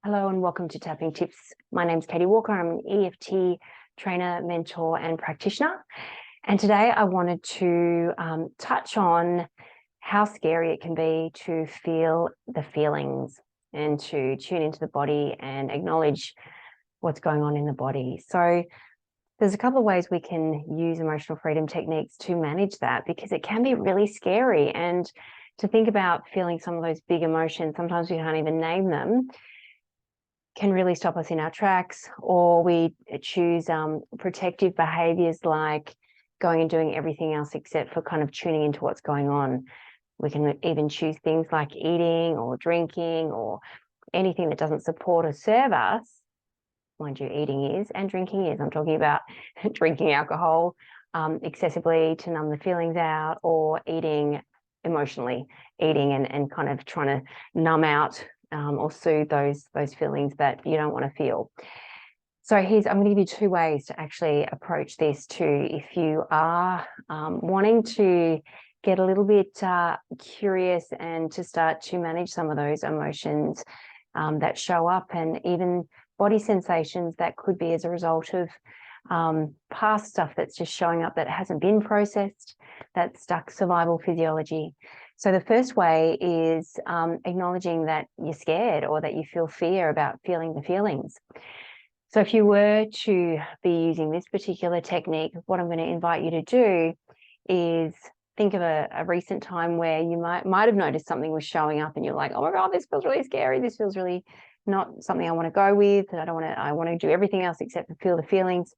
Hello and welcome to Tapping Tips. My name's Katie Walker. I'm an EFT trainer, mentor and practitioner. And today I wanted to touch on how scary it can be to feel the feelings and to tune into the body and acknowledge what's going on in the body. So there's a couple of ways we can use emotional freedom techniques to manage that, because it can be really scary. And to think about feeling some of those big emotions, sometimes we can't even name them, can really stop us in our tracks, or we choose protective behaviors like going and doing everything else except for kind of tuning into what's going on. We can even choose things like eating or drinking or anything that doesn't support or serve us. Mind you, eating is and drinking is. I'm talking about drinking alcohol excessively to numb the feelings out, or eating emotionally, eating and kind of trying to numb out or soothe those feelings that you don't want to feel. So I'm going to give you two ways to actually approach this too. If you are wanting to get a little bit curious and to start to manage some of those emotions that show up, and even body sensations that could be as a result of past stuff that's just showing up that hasn't been processed, that's stuck survival physiology. So the first way is acknowledging that you're scared or that you feel fear about feeling the feelings. So if you were to be using this particular technique, what I'm going to invite you to do is think of a recent time where you might have noticed something was showing up and you're like, oh my God, this feels really scary. This feels really not something I want to go with. I want to do everything else except for feel the feelings.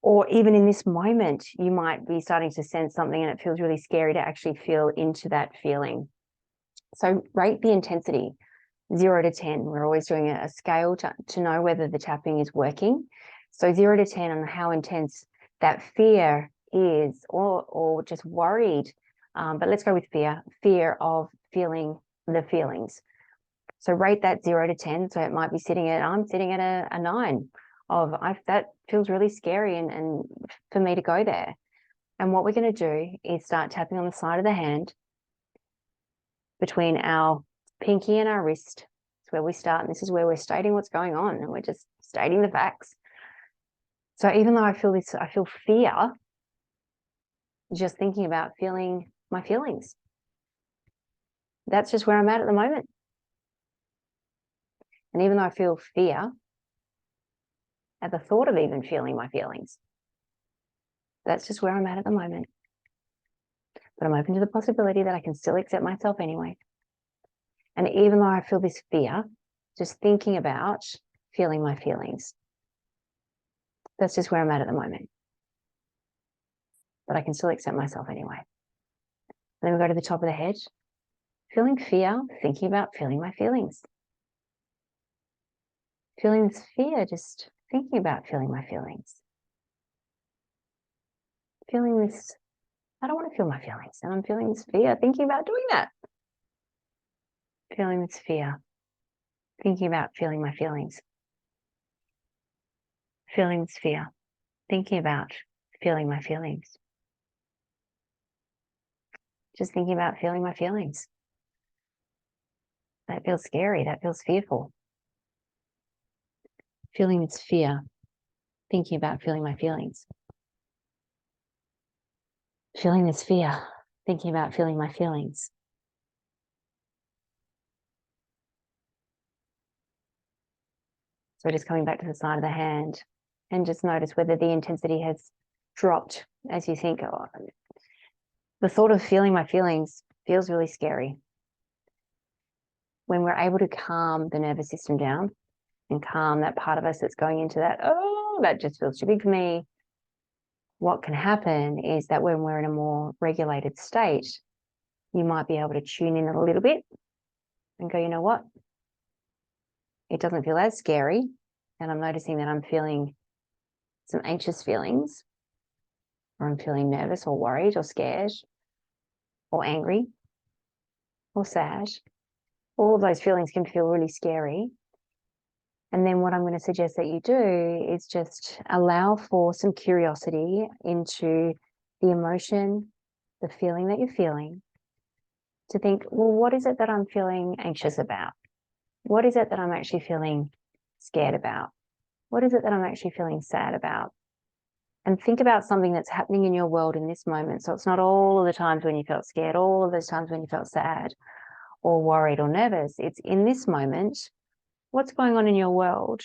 Or even in this moment, you might be starting to sense something and it feels really scary to actually feel into that feeling. So rate the intensity, 0 to 10. We're always doing a scale to know whether the tapping is working. So 0 to 10 on how intense that fear is, or just worried. But let's go with fear of feeling the feelings. So rate that 0 to 10. So it might be I'm sitting at a 9. That feels really scary and for me to go there. And what we're going to do is start tapping on the side of the hand between our pinky and our wrist. It's where we start, and this is where we're stating what's going on, and we're just stating the facts. So even though I feel fear, just thinking about feeling my feelings. That's just where I'm at the moment. And even though I feel fear at the thought of even feeling my feelings, that's just where I'm at the moment. But I'm open to the possibility that I can still accept myself anyway. And even though I feel this fear, just thinking about feeling my feelings, that's just where I'm at the moment. But I can still accept myself anyway. And then we go to the top of the head, feeling fear, thinking about feeling my feelings. Feeling this fear, just thinking about feeling my feelings. Feeling this, I don't want to feel my feelings, and I'm feeling this fear, thinking about doing that. Feeling this fear, thinking about feeling my feelings. Feeling this fear, thinking about feeling my feelings. Just thinking about feeling my feelings. That feels scary, that feels fearful. Feeling this fear, thinking about feeling my feelings. Feeling this fear, thinking about feeling my feelings. So just coming back to the side of the hand, and just notice whether the intensity has dropped as you think, oh, the thought of feeling my feelings feels really scary. When we're able to calm the nervous system down and calm that part of us that's going into that, oh, that just feels too big for me, what can happen is that when we're in a more regulated state, you might be able to tune in a little bit and go, you know what? It doesn't feel as scary. And I'm noticing that I'm feeling some anxious feelings, or I'm feeling nervous or worried or scared or angry or sad. All of those feelings can feel really scary. And then what I'm going to suggest that you do is just allow for some curiosity into the emotion, the feeling that you're feeling, to think, well, what is it that I'm feeling anxious about? What is it that I'm actually feeling scared about? What is it that I'm actually feeling sad about? And think about something that's happening in your world in this moment. So it's not all of the times when you felt scared, all of those times when you felt sad or worried or nervous. It's in this moment, what's going on in your world,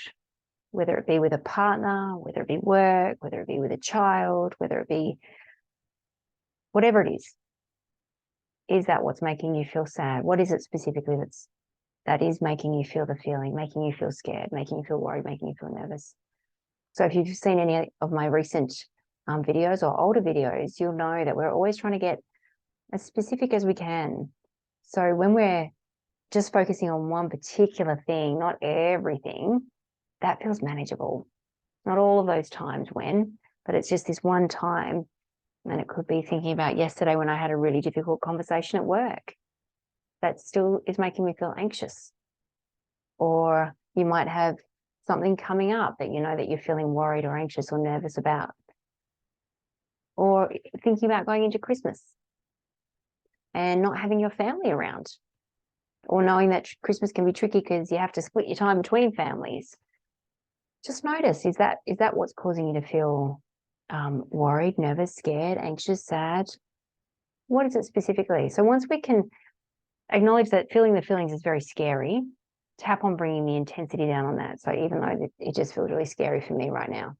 whether it be with a partner, whether it be work, whether it be with a child, whether it be whatever it is. Is that what's making you feel sad? What is it specifically that is making you feel the feeling, making you feel scared, making you feel worried, making you feel nervous? So if you've seen any of my recent videos or older videos, you'll know that we're always trying to get as specific as we can. So when we're just focusing on one particular thing, not everything, that feels manageable. Not all of those times when, but it's just this one time. And it could be thinking about yesterday when I had a really difficult conversation at work. That still is making me feel anxious. Or you might have something coming up that you know that you're feeling worried or anxious or nervous about. Or thinking about going into Christmas and not having your family around. Or knowing that Christmas can be tricky because you have to split your time between families. Just notice, is that what's causing you to feel worried, nervous, scared, anxious, sad? What is it specifically? So once we can acknowledge that feeling the feelings is very scary, tap on bringing the intensity down on that. So even though it just feels really scary for me right now,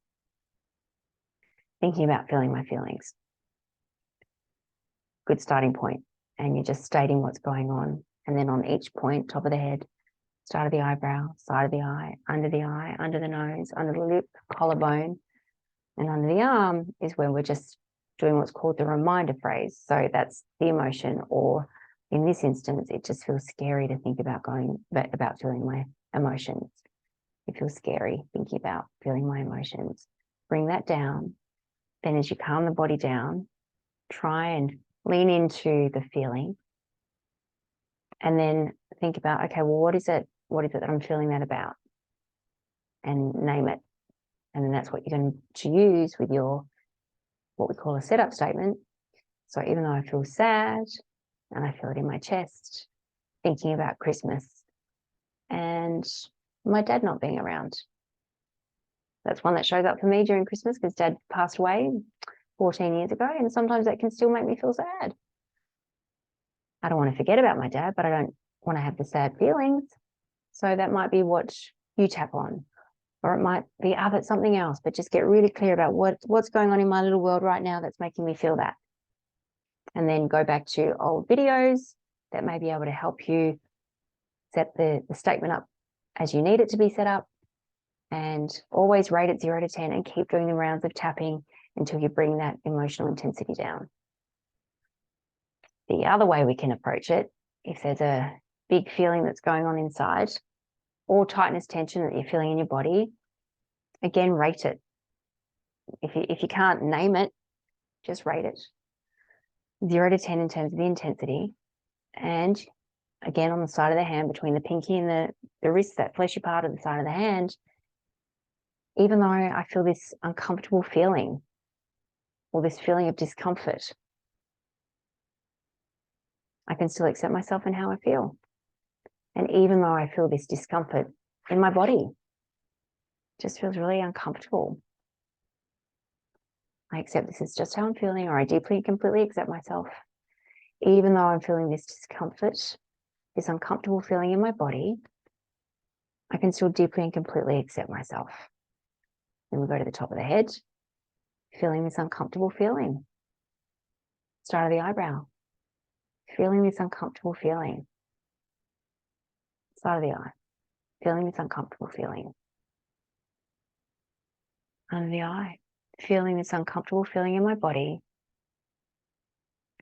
thinking about feeling my feelings. Good starting point. And you're just stating what's going on. And then on each point, top of the head, start of the eyebrow, side of the eye, under the nose, under the lip, collarbone, and under the arm is where we're just doing what's called the reminder phrase. So that's the emotion, or in this instance, it just feels scary to think about feeling my emotions. It feels scary thinking about feeling my emotions. Bring that down. Then as you calm the body down, try and lean into the feeling. And then think about, okay, well, what is it that I'm feeling that about? And name it. And then that's what you're going to use with your, what we call a setup statement. So even though I feel sad and I feel it in my chest, thinking about Christmas and my dad not being around. That's one that shows up for me during Christmas because Dad passed away 14 years ago. And sometimes that can still make me feel sad. I don't want to forget about my dad, but I don't want to have the sad feelings. So that might be what you tap on. Or it might be something else, but just get really clear about what's going on in my little world right now that's making me feel that. And then go back to old videos that may be able to help you set the statement up as you need it to be set up. And always rate it 0 to 10 and keep doing the rounds of tapping until you bring that emotional intensity down. The other way we can approach it, if there's a big feeling that's going on inside, or tightness, tension that you're feeling in your body, again, rate it. If you can't name it, just rate it. 0 to 10 in terms of the intensity. And again, on the side of the hand, between the pinky and the wrist, that fleshy part of the side of the hand, even though I feel this uncomfortable feeling or this feeling of discomfort, I can still accept myself and how I feel. And even though I feel this discomfort in my body, it just feels really uncomfortable, I accept this is just how I'm feeling, or I deeply and completely accept myself. Even though I'm feeling this discomfort, this uncomfortable feeling in my body, I can still deeply and completely accept myself. Then we go to the top of the head, feeling this uncomfortable feeling. Start of the eyebrow, feeling this uncomfortable feeling. Side of the eye, feeling this uncomfortable feeling. Under the eye, feeling this uncomfortable feeling in my body.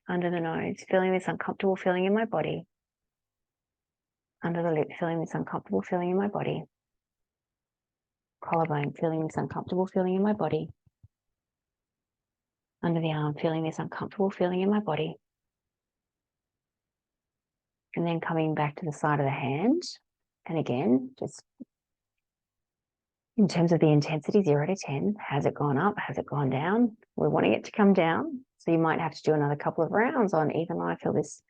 Under the nose, feeling this uncomfortable feeling in my body. Under the lip, feeling this uncomfortable feeling in my body. Collarbone, feeling this uncomfortable feeling in my body. Under the arm, feeling this uncomfortable feeling in my body. And then coming back to the side of the hand. And again, just in terms of the intensity, 0 to 10, has it gone up? Has it gone down? We're wanting it to come down. So you might have to do another couple of rounds on, even though I feel this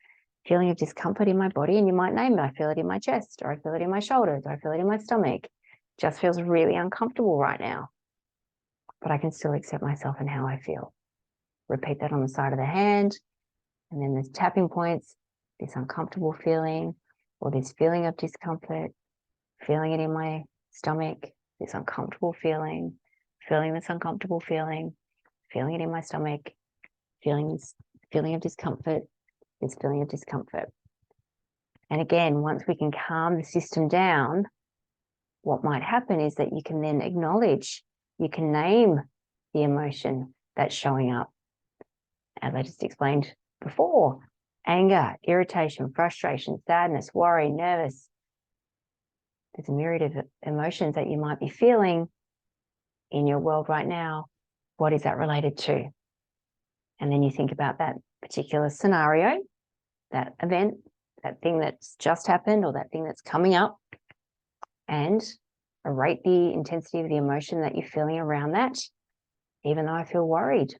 feeling of discomfort in my body, and you might name it. I feel it in my chest, or I feel it in my shoulders, or I feel it in my stomach. Just feels really uncomfortable right now, but I can still accept myself and how I feel. Repeat that on the side of the hand. And then there's tapping points, this uncomfortable feeling, or this feeling of discomfort, feeling it in my stomach, this uncomfortable feeling, feeling this uncomfortable feeling, feeling it in my stomach, feeling this feeling of discomfort, this feeling of discomfort. And again, once we can calm the system down, what might happen is that you can then acknowledge, you can name the emotion that's showing up. As I just explained before, anger, irritation, frustration, sadness, worry, nervous. There's a myriad of emotions that you might be feeling in your world right now. What is that related to? And then you think about that particular scenario, that event, that thing that's just happened, or that thing that's coming up, and rate the intensity of the emotion that you're feeling around that. Even though I feel worried,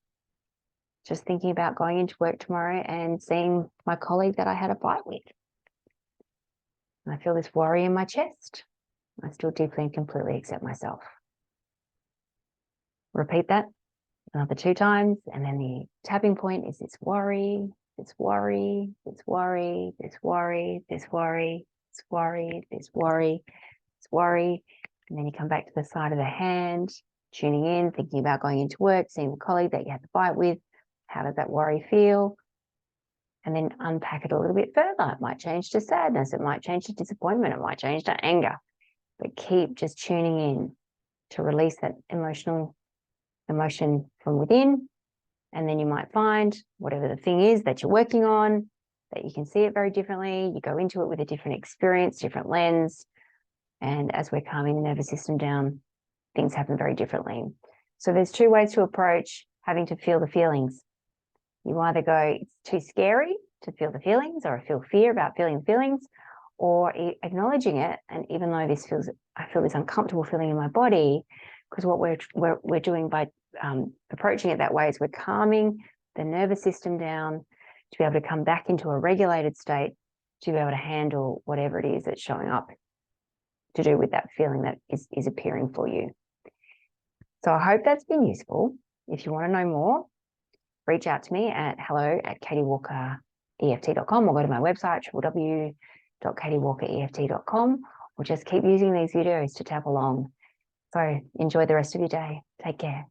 just thinking about going into work tomorrow and seeing my colleague that I had a fight with. And I feel this worry in my chest. I still deeply and completely accept myself. Repeat that another 2 times. And then the tapping point is this worry, this worry, this worry, this worry, this worry, this worry, this worry, this worry. And then you come back to the side of the hand, tuning in, thinking about going into work, seeing the colleague that you had the fight with. How does that worry feel? And then unpack it a little bit further. It might change to sadness. It might change to disappointment. It might change to anger. But keep just tuning in to release that emotion from within. And then you might find whatever the thing is that you're working on, that you can see it very differently. You go into it with a different experience, different lens. And as we're calming the nervous system down, things happen very differently. So there's 2 ways to approach having to feel the feelings. You either go, it's too scary to feel the feelings, or I feel fear about feeling the feelings, or acknowledging it. And even though I feel this uncomfortable feeling in my body, because what we're doing by approaching it that way is we're calming the nervous system down to be able to come back into a regulated state, to be able to handle whatever it is that's showing up to do with that feeling that is appearing for you. So I hope that's been useful. If you want to know more, reach out to me at hello@katiewalkereft.com, or go to my website, www.katiewalkereft.com, or just keep using these videos to tap along. So enjoy the rest of your day. Take care.